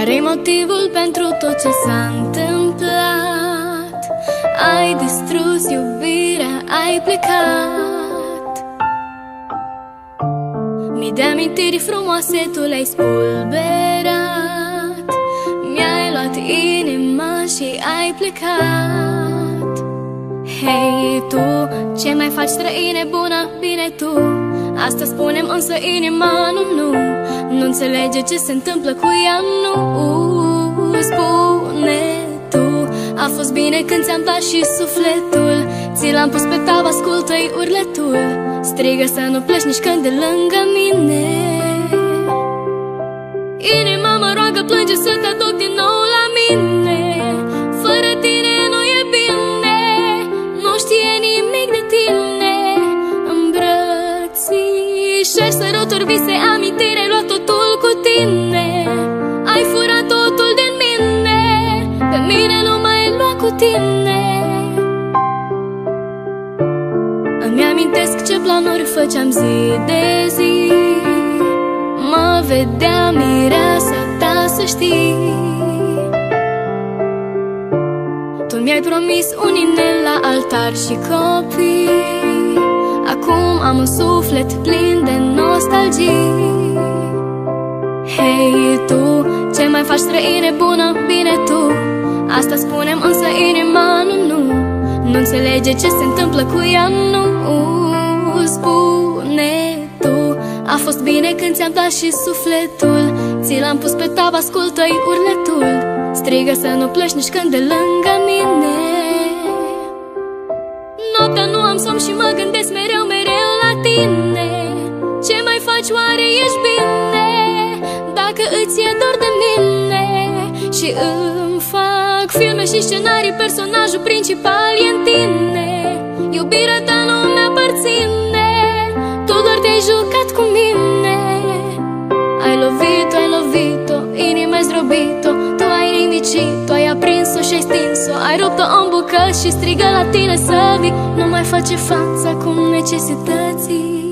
Care-i motivul pentru tot ce s-a întâmplat? Ai distrus iubirea, ai plecat. Mii de amintiri frumoase tu le-ai spulberat. Mi-ai luat inima și ai plecat. Hei tu, ce mai faci, străine bună? Bine tu, asta spunem, însă inima nu nu înțelege ce se întâmplă cu ea, nu. Spune tu, a fost bine când ți-am dat și sufletul, ți l-am pus pe tavă, ascultă-i urletul. Strigă să nu pleci nici când de lângă mine. Inima mă roagă, plânge să te aduc din nou la mine. Fără tine nu e bine, nu știe nimic de tine. Îmbrățișări, săruturi, vise, amintiri, ai luat totul cu tine. Ai furat totul din mine, pe mine nu mai lua cu tine. Îmi amintesc ce planuri făceam zi de zi. Mă vedea mireasa ta, să știi. Tu mi-ai promis un inel la altar și copii. Acum am un suflet plin de nostalgii. Hei tu, ce mai faci, străine bună? Bine tu, asta spunem, însă inima nu înțelege ce se întâmplă cu ea, nu. Spune tu, a fost bine când ți-am dat și sufletul, ți l-am pus pe tavă, ascultă-i urletul. Strigă să nu pleci nici când de lângă mine. Noaptea nu am somn și mă gândesc mereu la tine. Ce mai faci, oare ești bine? Dacă îți e dor de mine. Și îmi fac filme și scenarii, personajul principal e în tine. Iubirea ta nu mi-aparține, tu doar te-ai jucat cu mine. Ai lovit-o, inima-i zdrobit-o. Tu ai nimicit-o, ai aprins-o și ai stins-o. Ai rupt-o în bucăți și strigă la tine să vii. Nu mai face față cu necesității.